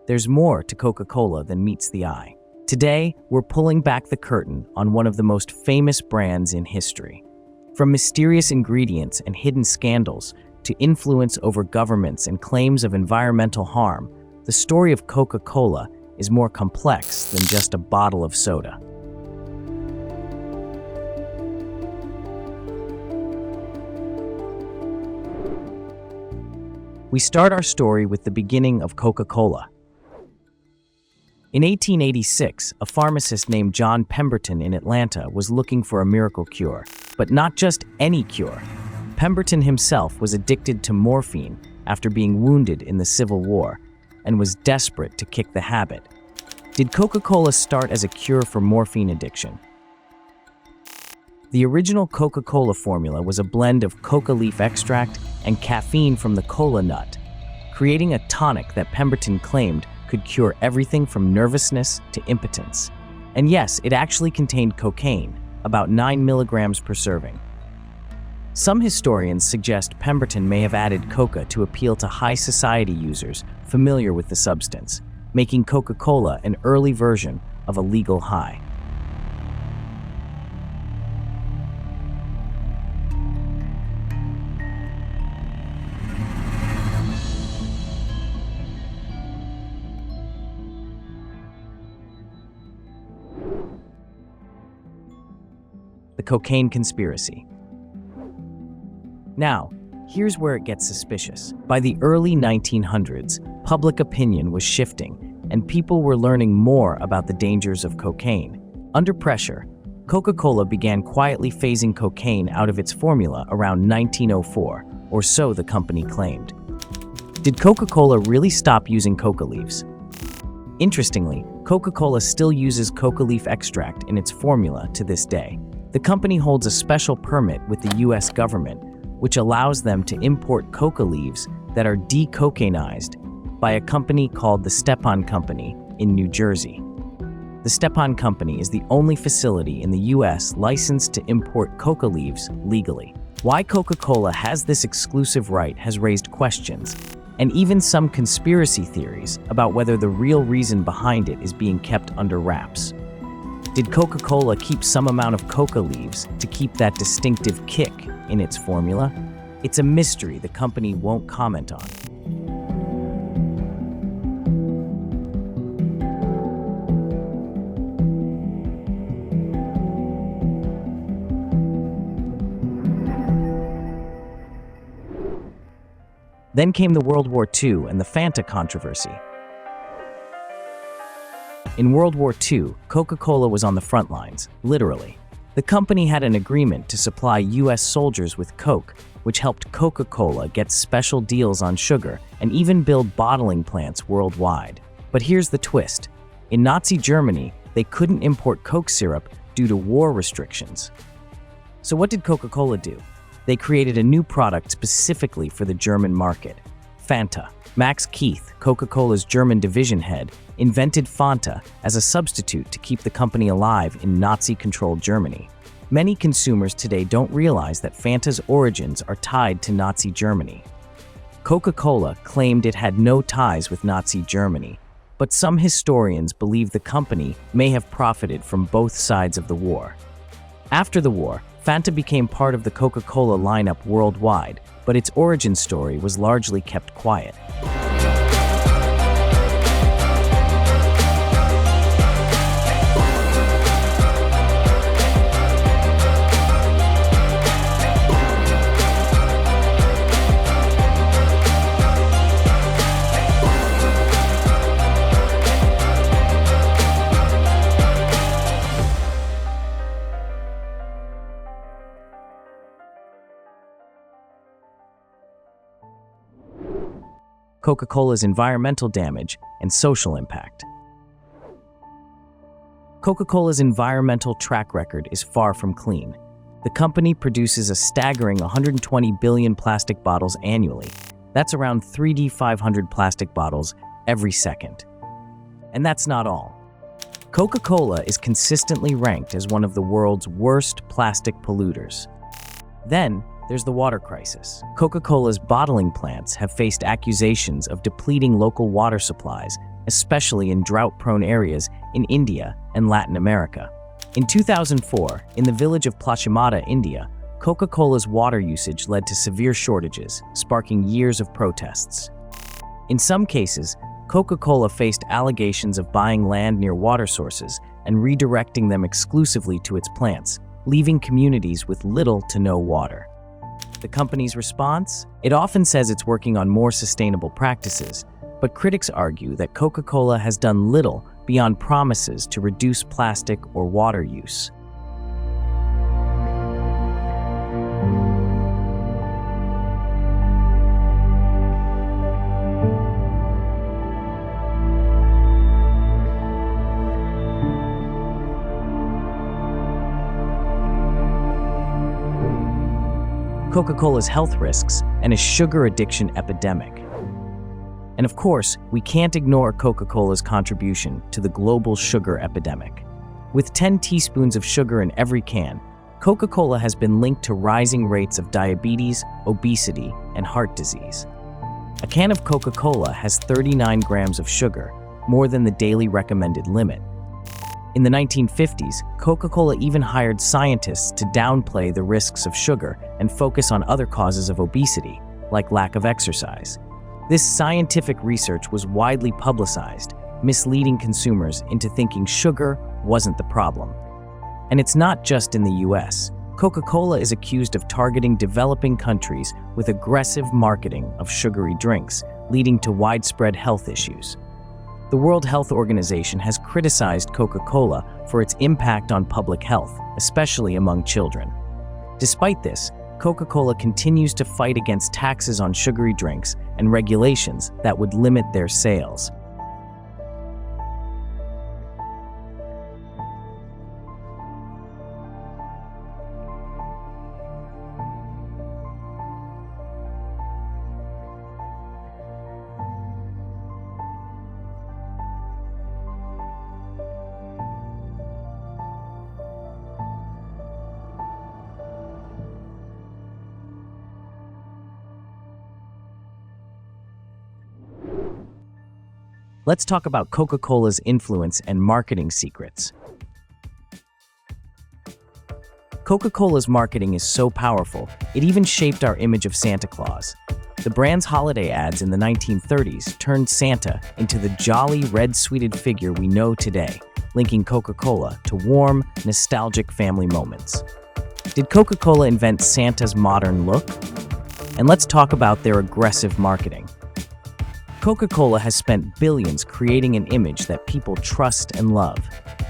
there's more to Coca-Cola than meets the eye. Today, we're pulling back the curtain on one of the most famous brands in history. From mysterious ingredients and hidden scandals to influence over governments and claims of environmental harm, the story of Coca-Cola is more complex than just a bottle of soda. We start our story with the beginning of Coca-Cola. In 1886, a pharmacist named John Pemberton in Atlanta was looking for a miracle cure, but not just any cure. Pemberton himself was addicted to morphine after being wounded in the Civil War and was desperate to kick the habit. Did Coca-Cola start as a cure for morphine addiction? The original Coca-Cola formula was a blend of coca leaf extract and caffeine from the cola nut, creating a tonic that Pemberton claimed could cure everything from nervousness to impotence. And yes, it actually contained cocaine, about 9 milligrams per serving. Some historians suggest Pemberton may have added coca to appeal to high society users familiar with the substance, making Coca-Cola an early version of a legal high. The cocaine conspiracy. Now, here's where it gets suspicious. By the early 1900s, public opinion was shifting, and people were learning more about the dangers of cocaine. Under pressure, Coca-Cola began quietly phasing cocaine out of its formula around 1904, or so the company claimed. Did Coca-Cola really stop using coca leaves? Interestingly, Coca-Cola still uses coca leaf extract in its formula to this day. The company holds a special permit with the US government, which allows them to import coca leaves that are decocainized by a company called the Stepan Company in New Jersey. The Stepan Company is the only facility in the US licensed to import coca leaves legally. Why Coca-Cola has this exclusive right has raised questions, and even some conspiracy theories about whether the real reason behind it is being kept under wraps. Did Coca-Cola keep some amount of coca leaves to keep that distinctive kick in its formula? It's a mystery the company won't comment on. Then came the World War II and the Fanta controversy. In World War II, Coca-Cola was on the front lines, literally. The company had an agreement to supply US soldiers with Coke, which helped Coca-Cola get special deals on sugar and even build bottling plants worldwide. But here's the twist. In Nazi Germany, they couldn't import Coke syrup due to war restrictions. So what did Coca-Cola do? They created a new product specifically for the German market, Fanta. Max Keith, Coca-Cola's German division head, invented Fanta as a substitute to keep the company alive in Nazi-controlled Germany. Many consumers today don't realize that Fanta's origins are tied to Nazi Germany. Coca-Cola claimed it had no ties with Nazi Germany, but some historians believe the company may have profited from both sides of the war. After the war, Fanta became part of the Coca-Cola lineup worldwide, but its origin story was largely kept quiet. Coca-Cola's environmental damage and social impact. Coca-Cola's environmental track record is far from clean. The company produces a staggering 120 billion plastic bottles annually. That's around 500 plastic bottles every second. And that's not all. Coca-Cola is consistently ranked as one of the world's worst plastic polluters. Then, there's the water crisis. Coca-Cola's bottling plants have faced accusations of depleting local water supplies, especially in drought-prone areas in India and Latin America. In 2004, in the village of Plachimada, India, Coca-Cola's water usage led to severe shortages, sparking years of protests. In some cases, Coca-Cola faced allegations of buying land near water sources and redirecting them exclusively to its plants, leaving communities with little to no water. The company's response? It often says it's working on more sustainable practices, but critics argue that Coca-Cola has done little beyond promises to reduce plastic or water use. Coca-Cola's health risks and a sugar addiction epidemic. And of course, we can't ignore Coca-Cola's contribution to the global sugar epidemic. With 10 teaspoons of sugar in every can, Coca-Cola has been linked to rising rates of diabetes, obesity, and heart disease. A can of Coca-Cola has 39 grams of sugar, more than the daily recommended limit. In the 1950s, Coca-Cola even hired scientists to downplay the risks of sugar and focus on other causes of obesity, like lack of exercise. This scientific research was widely publicized, misleading consumers into thinking sugar wasn't the problem. And it's not just in the US. Coca-Cola is accused of targeting developing countries with aggressive marketing of sugary drinks, leading to widespread health issues. The World Health Organization has criticized Coca-Cola for its impact on public health, especially among children. Despite this, Coca-Cola continues to fight against taxes on sugary drinks and regulations that would limit their sales. Let's talk about Coca-Cola's influence and marketing secrets. Coca-Cola's marketing is so powerful, it even shaped our image of Santa Claus. The brand's holiday ads in the 1930s turned Santa into the jolly, red-sweated figure we know today, linking Coca-Cola to warm, nostalgic family moments. Did Coca-Cola invent Santa's modern look? And let's talk about their aggressive marketing. Coca-Cola has spent billions creating an image that people trust and love,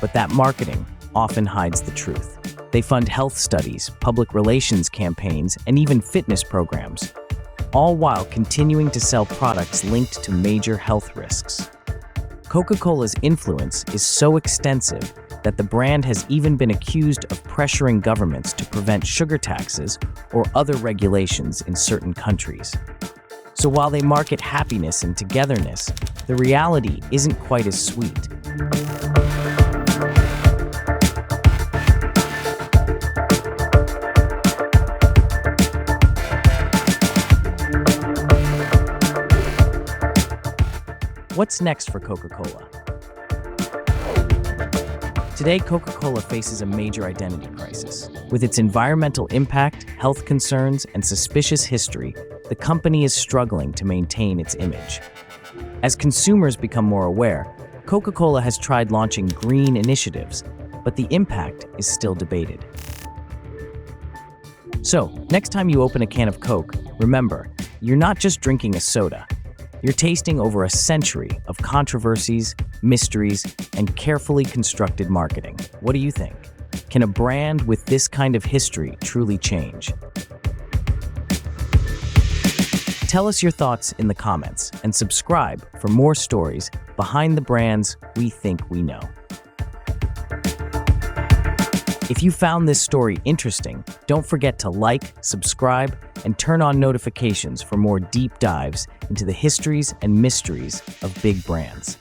but that marketing often hides the truth. They fund health studies, public relations campaigns, and even fitness programs, all while continuing to sell products linked to major health risks. Coca-Cola's influence is so extensive that the brand has even been accused of pressuring governments to prevent sugar taxes or other regulations in certain countries. So while they market happiness and togetherness, the reality isn't quite as sweet. What's next for Coca-Cola? Today, Coca-Cola faces a major identity crisis. With its environmental impact, health concerns, and suspicious history, the company is struggling to maintain its image. As consumers become more aware, Coca-Cola has tried launching green initiatives, but the impact is still debated. So, next time you open a can of Coke, remember, you're not just drinking a soda. You're tasting over a century of controversies, mysteries, and carefully constructed marketing. What do you think? Can a brand with this kind of history truly change? Tell us your thoughts in the comments and subscribe for more stories behind the brands we think we know. If you found this story interesting, don't forget to like, subscribe, and turn on notifications for more deep dives into the histories and mysteries of big brands.